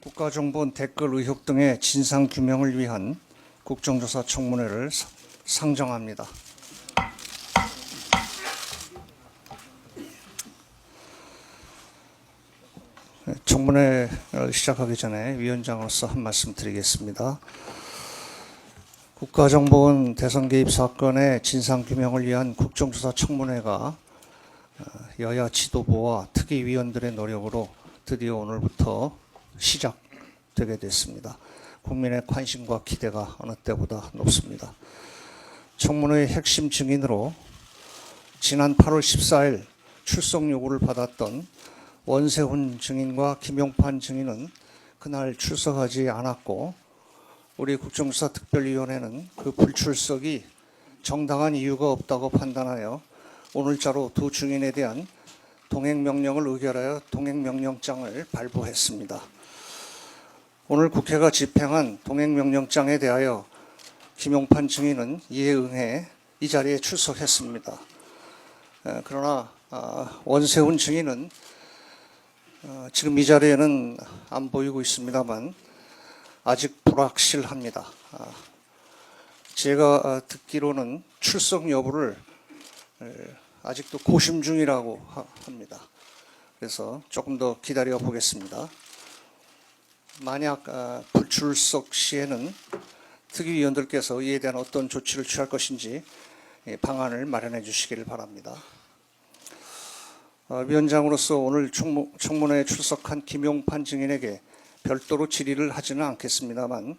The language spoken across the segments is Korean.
국가정보원 댓글 의혹 등의 진상규명을 위한 국정조사 청문회를 상정합니다. 청문회 시작하기 전에 위원장으로서 한 말씀 드리겠습니다. 국가정보원 대선 개입 사건의 진상규명을 위한 국정조사 청문회가 여야 지도부와 특위위원들의 노력으로 드디어 오늘부터 시작되게 됐습니다. 국민의 관심과 기대가 어느 때보다 높습니다. 청문회의 핵심 증인으로 지난 8월 14일 출석 요구를 받았던 원세훈 증인과 김용판 증인은 그날 출석하지 않았고, 우리 국정조사 특별위원회는 그 불출석이 정당한 이유가 없다고 판단하여 오늘자로 두 증인에 대한 동행명령을 의결하여 동행명령장을 발부했습니다. 오늘 국회가 집행한 동행명령장에 대하여 김용판 증인은 이에 응해 이 자리에 출석했습니다. 그러나 원세훈 증인은 지금 이 자리에는 안 보이고 있습니다만 아직 불확실합니다. 제가 듣기로는 출석 여부를 아직도 고심 중이라고 합니다. 그래서 조금 더 기다려 보겠습니다. 만약 불출석 시에는 특위위원들께서 이에 대한 어떤 조치를 취할 것인지 방안을 마련해 주시기를 바랍니다. 위원장으로서 오늘 청문회에 출석한 김용판 증인에게 별도로 질의를 하지는 않겠습니다만,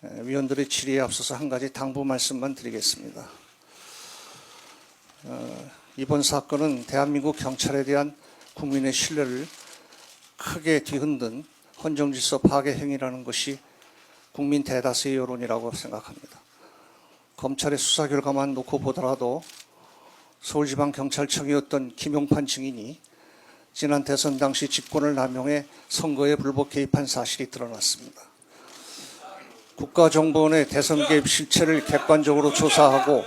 위원들의 질의에 앞서서 한 가지 당부 말씀만 드리겠습니다. 이번 사건은 대한민국 경찰에 대한 국민의 신뢰를 크게 뒤흔든 헌정질서 파괴 행위라는 것이 국민 대다수의 여론이라고 생각합니다. 검찰의 수사 결과만 놓고 보더라도 서울지방경찰청이었던 김용판 증인이 지난 대선 당시 직권을 남용해 선거에 불법 개입한 사실이 드러났습니다. 국가정보원의 대선 개입 실체를 객관적으로 조사하고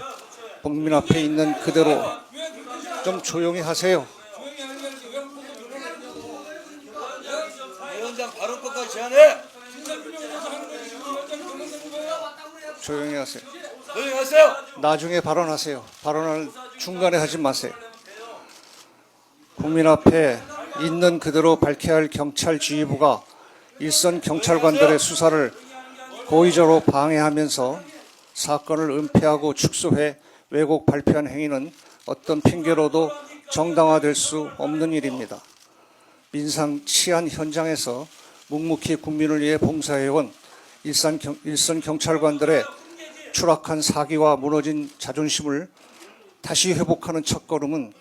국민 앞에 있는 그대로. 좀 조용히 하세요. 위원장 발언권까지 제한해. 조용히 하세요. 조용히 하세요. 나중에 발언하세요. 발언을 중간에 하지 마세요. 국민 앞에 있는 그대로 밝혀야 할 경찰 지휘부가 일선 경찰관들의 수사를 고의적으로 방해하면서 사건을 은폐하고 축소해 왜곡 발표한 행위는 어떤 핑계로도 정당화될 수 없는 일입니다. 민상 치안 현장에서 묵묵히 국민을 위해 봉사해온 일선 경찰관들의 추락한 사기와 무너진 자존심을 다시 회복하는 첫걸음은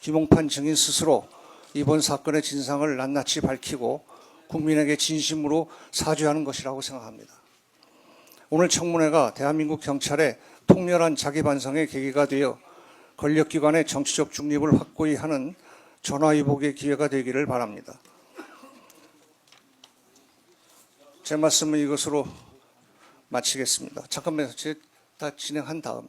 김용판 증인 스스로 이번 사건의 진상을 낱낱이 밝히고 국민에게 진심으로 사죄하는 것이라고 생각합니다. 오늘 청문회가 대한민국 경찰의 통렬한 자기반성의 계기가 되어 권력기관의 정치적 중립을 확고히 하는 전화위복의 기회가 되기를 바랍니다. 제 말씀은 이것으로 마치겠습니다. 잠깐만요. 제가 다 진행한 다음에.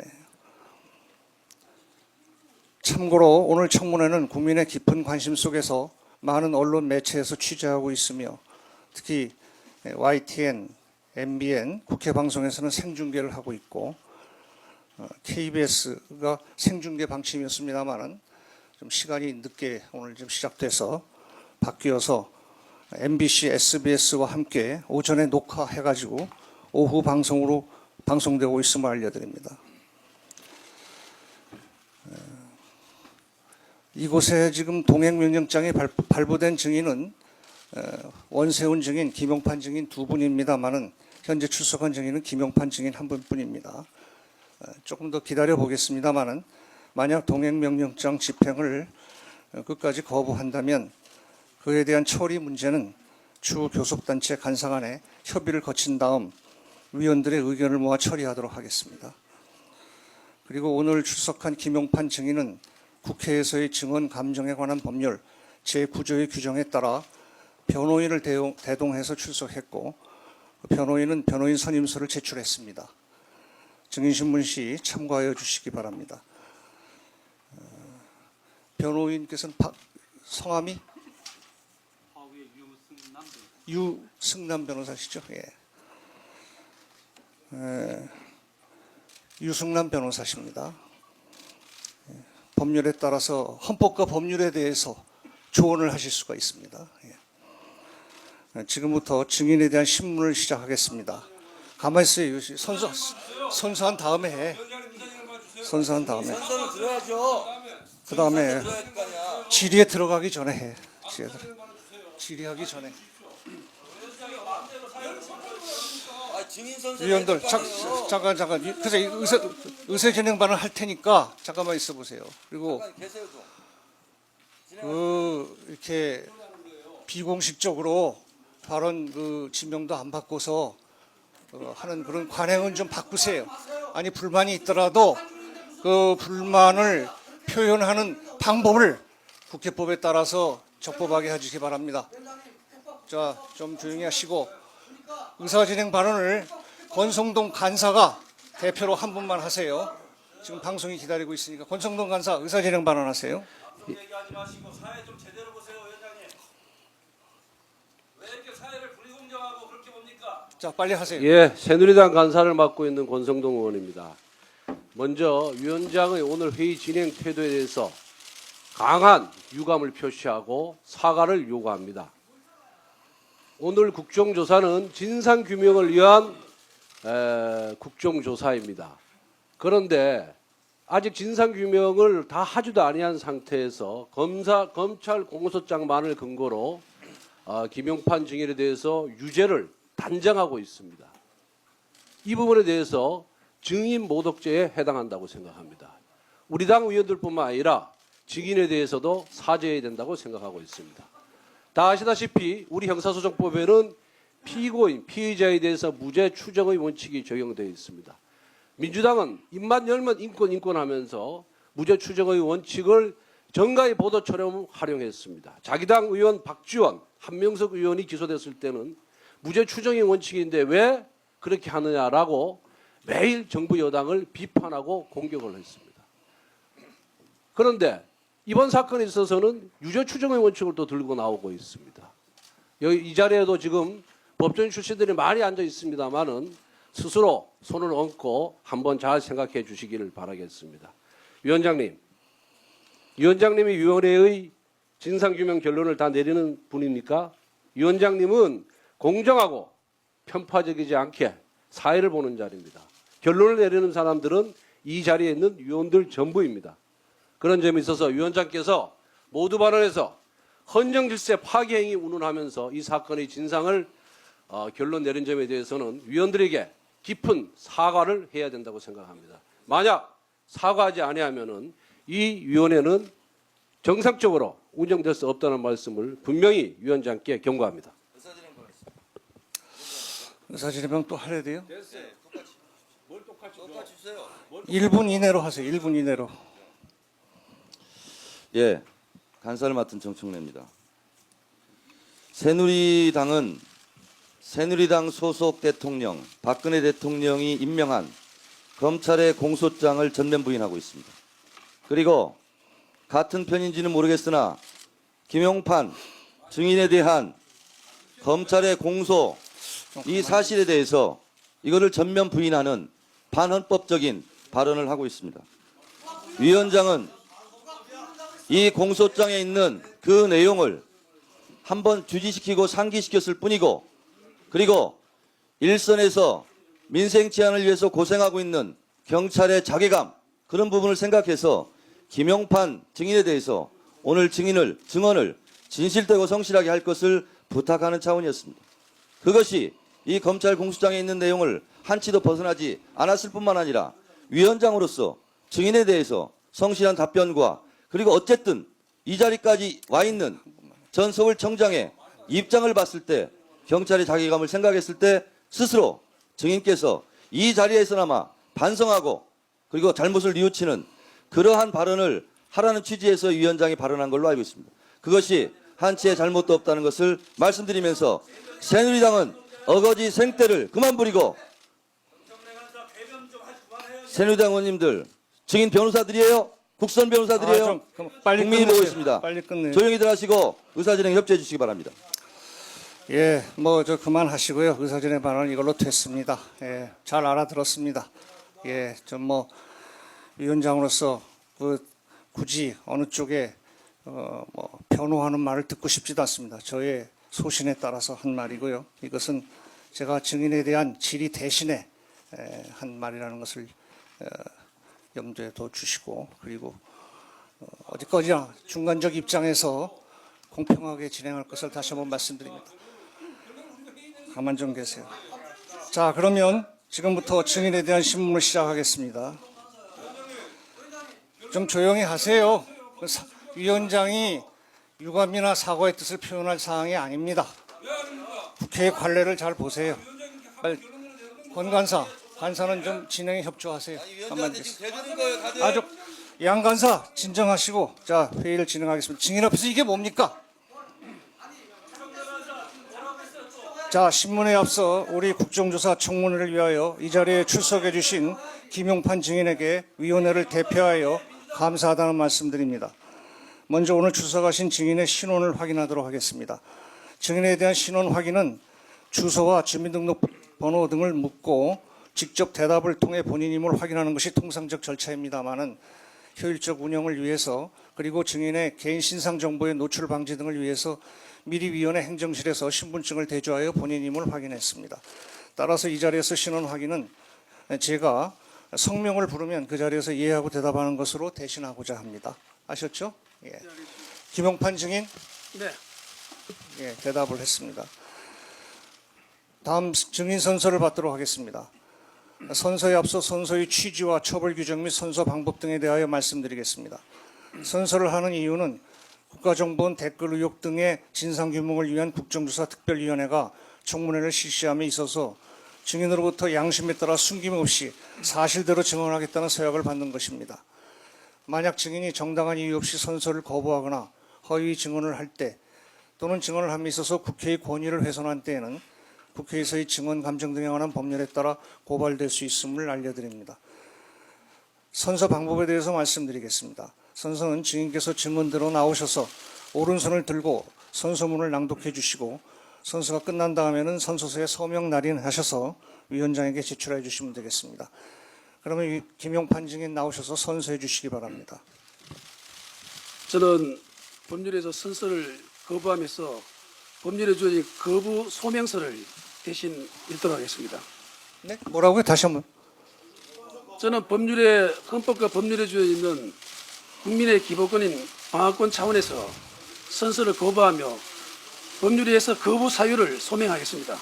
참고로 오늘 청문회는 국민의 깊은 관심 속에서 많은 언론 매체에서 취재하고 있으며, 특히 YTN, MBN, 국회 방송에서는 생중계를 하고 있고, KBS가 생중계 방침이었습니다만은 좀 시간이 늦게 오늘 좀 시작돼서 바뀌어서 MBC, SBS와 함께 오전에 녹화해가지고 오후 방송으로 방송되고 있음을 알려드립니다. 이곳에 지금 동행명령장이 발부된 증인은 원세훈 증인, 김용판 증인 두 분입니다만은 현재 출석한 증인은 김용판 증인 한 분뿐입니다. 조금 더 기다려 보겠습니다만은 만약 동행명령장 집행을 끝까지 거부한다면 그에 대한 처리 문제는 추후 교섭단체 간사 간에 협의를 거친 다음 위원들의 의견을 모아 처리하도록 하겠습니다. 그리고 오늘 출석한 김용판 증인은 국회에서의 증언 감정에 관한 법률 제9조의 규정에 따라 변호인을 대동해서 출석했고, 변호인은 변호인 선임서를 제출했습니다. 증인신문 시 참고하여 주시기 바랍니다. 변호인께서는 성함이 유승남 변호사시죠? 예. 유승남 변호사십니다. 법률에 따라서 헌법과 법률에 대해서 조언을 하실 수가 있습니다. 예. 지금부터 증인에 대한 신문을 시작하겠습니다. 가만히 있어요. 선서한 다음에 해. 선서한 다음에. 선서는 들어야죠. 그 다음에 들어야 될 거 아니야. 질의에 들어가기 전에 해. 질의하기 전에. 아, 증인 선서. 위원들 잠깐. 그래서 의사 진행반을 할 테니까 잠깐만 있어 보세요. 그리고 잠깐 계세요 좀. 이렇게 비공식적으로 발언 지명도 안 바꿔서 하는 그런 관행은 좀 바꾸세요. 아니 불만이 있더라도 그 불만을 표현하는 방법을 국회법에 따라서 적법하게 해주시기 바랍니다. 자, 좀 조용히 하시고 의사진행 발언을 권성동 간사가 대표로 한 분만 하세요. 지금 방송이 기다리고 있으니까 권성동 간사 의사진행 발언하세요. 얘기하지 마시고 사회 좀 제대로 보세요, 위원장님. 왜 이렇게 사회를 불공정하고 그렇게 봅니까? 자, 빨리 하세요. 예, 새누리당 간사를 맡고 있는 권성동 의원입니다. 먼저 위원장의 오늘 회의 진행 태도에 대해서 강한 유감을 표시하고 사과를 요구합니다. 오늘 국정조사는 진상규명을 위한 국정조사입니다. 그런데 아직 진상규명을 다 하지도 아니한 상태에서 검찰 공소장만을 근거로 김용판 증인에 대해서 유죄를 단정하고 있습니다. 이 부분에 대해서 증인 모독죄에 해당한다고 생각합니다. 우리 당 의원들뿐만 아니라 증인에 대해서도 사죄해야 된다고 생각하고 있습니다. 다 아시다시피 우리 형사소송법에는 피고인, 피의자에 대해서 무죄 추정의 원칙이 적용되어 있습니다. 민주당은 입만 열면 인권 하면서 무죄 추정의 원칙을 정가의 보도처럼 활용했습니다. 자기 당 의원 박지원, 한명석 의원이 기소됐을 때는 무죄 추정의 원칙인데 왜 그렇게 하느냐라고 매일 정부 여당을 비판하고 공격을 했습니다. 그런데 이번 사건에 있어서는 유죄 추정의 원칙을 또 들고 나오고 있습니다. 여기 이 자리에도 지금 법조인 출신들이 많이 앉아 있습니다만은 스스로 손을 얹고 한번 잘 생각해 주시기를 바라겠습니다. 위원장님이 위원회의 진상규명 결론을 다 내리는 분입니까? 위원장님은 공정하고 편파적이지 않게 사회를 보는 자리입니다. 결론을 내리는 사람들은 이 자리에 있는 위원들 전부입니다. 그런 점에 있어서 위원장께서 모두 발언해서 헌정질서 파괴 행위 운운하면서 이 사건의 진상을 결론 내린 점에 대해서는 위원들에게 깊은 사과를 해야 된다고 생각합니다. 만약 사과하지 아니하면은 이 위원회는 정상적으로 운영될 수 없다는 말씀을 분명히 위원장께 경고합니다. 의사진행방 또 하려야 돼요? 됐어요. 똑같이 주세요. 1분 이내로 하세요. 1분 이내로. 예, 간사를 맡은 정청래입니다. 새누리당은 새누리당 소속 대통령 박근혜 대통령이 임명한 검찰의 공소장을 전면 부인하고 있습니다. 그리고 같은 편인지는 모르겠으나 김용판 증인에 대한 검찰의 공소 이 사실에 대해서 이거를 전면 부인하는 반헌법적인 발언을 하고 있습니다. 위원장은 이 공소장에 있는 그 내용을 한번 주지시키고 상기시켰을 뿐이고 그리고 일선에서 민생 치안을 위해서 고생하고 있는 경찰의 자괴감 그런 부분을 생각해서 김용판 증인에 대해서 오늘 증언을 진실되고 성실하게 할 것을 부탁하는 차원이었습니다. 그것이 이 검찰 공소장에 있는 내용을 한치도 벗어나지 않았을 뿐만 아니라 위원장으로서 증인에 대해서 성실한 답변과 그리고 어쨌든 이 자리까지 와 있는 전 서울청장의 입장을 봤을 때 경찰의 자괴감을 생각했을 때 스스로 증인께서 이 자리에서나마 반성하고 그리고 잘못을 뉘우치는 그러한 발언을 하라는 취지에서 위원장이 발언한 걸로 알고 있습니다. 그것이 한치의 잘못도 없다는 것을 말씀드리면서 새누리당은 어거지 생떼를 그만 부리고 새누리당 의원님들 증인 변호사들이에요? 국선 변호사들이에요? 그럼 빨리 국민이 보고 있습니다. 빨리 끝내요. 조용히들 하시고 의사진행 협조해 주시기 바랍니다. 예, 뭐 저 그만하시고요. 의사진의 발언은 이걸로 됐습니다. 예, 잘 알아들었습니다. 예, 좀 뭐 위원장으로서 굳이 어느 쪽에 뭐 변호하는 말을 듣고 싶지도 않습니다. 저의 소신에 따라서 한 말이고요. 이것은 제가 증인에 대한 질의 대신에 한 말이라는 것을 염두에 둬 주시고, 그리고 어디까지나 중간적 입장에서 공평하게 진행할 것을 다시 한번 말씀드립니다. 가만 좀 계세요. 자, 그러면 지금부터 증인에 대한 신문을 시작하겠습니다. 좀 조용히 하세요. 위원장이 유감이나 사과의 뜻을 표현할 사항이 아닙니다. 국회의 관례를 잘 보세요. 권 간사는 좀 진행에 협조하세요. 아니 가만 위원장한테 계세요. 지금 대드는 거예요, 다들. 아주 양 간사 진정하시고 자 회의를 진행하겠습니다. 증인 앞에서 이게 뭡니까? 자, 신문에 앞서 우리 국정조사 청문회를 위하여 이 자리에 출석해 주신 김용판 증인에게 위원회를 대표하여 감사하다는 말씀드립니다. 먼저 오늘 출석하신 증인의 신원을 확인하도록 하겠습니다. 증인에 대한 신원 확인은 주소와 주민등록번호 등을 묻고 직접 대답을 통해 본인임을 확인하는 것이 통상적 절차입니다마는 효율적 운영을 위해서, 그리고 증인의 개인 신상 정보의 노출 방지 등을 위해서 미리 위원회 행정실에서 신분증을 대조하여 본인임을 확인했습니다. 따라서 이 자리에서 신원 확인은 제가 성명을 부르면 그 자리에서 예하고 대답하는 것으로 대신하고자 합니다. 아셨죠? 예. 김용판 증인? 네. 예, 대답을 했습니다. 다음 증인 선서를 받도록 하겠습니다. 선서에 앞서 선서의 취지와 처벌 규정 및 선서 방법 등에 대하여 말씀드리겠습니다. 선서를 하는 이유는 국가정보원 댓글 의혹 등의 진상규명을 위한 국정조사 특별위원회가 청문회를 실시함에 있어서 증인으로부터 양심에 따라 숨김없이 사실대로 증언하겠다는 서약을 받는 것입니다. 만약 증인이 정당한 이유 없이 선서를 거부하거나 허위 증언을 할 때, 또는 증언을 함에 있어서 국회의 권위를 훼손한 때에는 국회에서의 증언 감정 등에 관한 법률에 따라 고발될 수 있음을 알려드립니다. 선서 방법에 대해서 말씀드리겠습니다. 선서는 증인께서 증언대로 나오셔서 오른손을 들고 선서문을 낭독해 주시고, 선서가 끝난 다음에는 선서서에 서명 날인하셔서 위원장에게 제출해 주시면 되겠습니다. 그러면 김용판 증인 나오셔서 선서해 주시기 바랍니다. 저는 법률에서 선서를 거부하면서 법률에 주어진 거부 소명서를 대신 읽도록 하겠습니다. 네? 뭐라고요? 다시 한번. 저는 헌법과 법률에 주어져 있는 국민의 기본권인 방어권 차원에서 선서를 거부하며 법률에 의해서 거부 사유를 소명하겠습니다.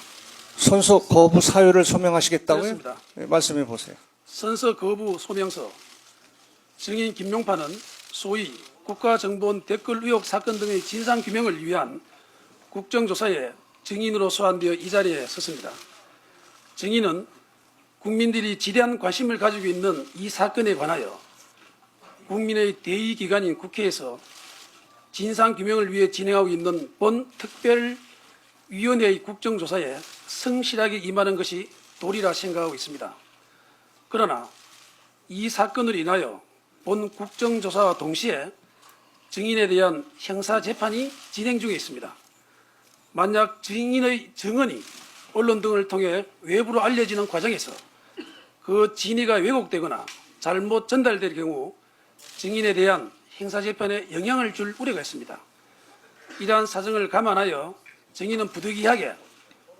선서 거부 사유를 소명하시겠다고요? 그렇습니다. 네, 말씀해 보세요. 선서 거부 소명서. 증인 김용판은 소위 국가정보원 댓글 의혹 사건 등의 진상규명을 위한 국정조사에 증인으로 소환되어 이 자리에 섰습니다. 증인은 국민들이 지대한 관심을 가지고 있는 이 사건에 관하여 국민의 대의기관인 국회에서 진상규명을 위해 진행하고 있는 본 특별위원회의 국정조사에 성실하게 임하는 것이 도리라 생각하고 있습니다. 그러나 이 사건으로 인하여 본 국정조사와 동시에 증인에 대한 형사재판이 진행 중에 있습니다. 만약 증인의 증언이 언론 등을 통해 외부로 알려지는 과정에서 그 진위가 왜곡되거나 잘못 전달될 경우 증인에 대한 형사재판에 영향을 줄 우려가 있습니다. 이러한 사정을 감안하여 증인은 부득이하게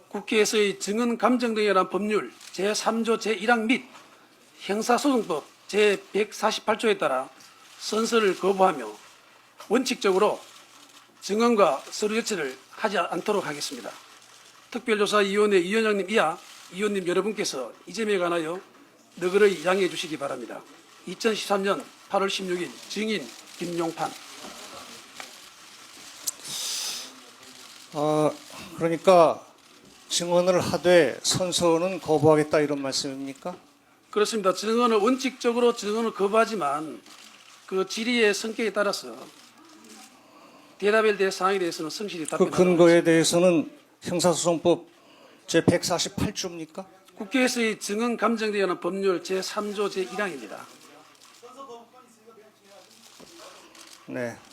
국회에서의 증언 감정 등에 관한 법률 제3조 제1항 및 형사소송법 제148조에 따라 선서를 거부하며 원칙적으로 증언과 서류 제출을 하지 않도록 하겠습니다. 특별조사위원회 위원장님 이하 위원님 여러분께서 이 점에 관하여 너그러이 양해해 주시기 바랍니다. 2013년 8월 16일 증인 김용판. 그러니까 증언을 하되 선서는 거부하겠다 이런 말씀입니까? 그렇습니다. 원칙적으로 증언을 거부하지만 그 질의의 성격에 따라서 대답에 대한 사항에 대해서는 성실히 그 답변하도록 근거에 대해서는 형사소송법 제148조입니까? 국회에서의 증언 감정에 관한 법률 제3조 제1항입니다. 네,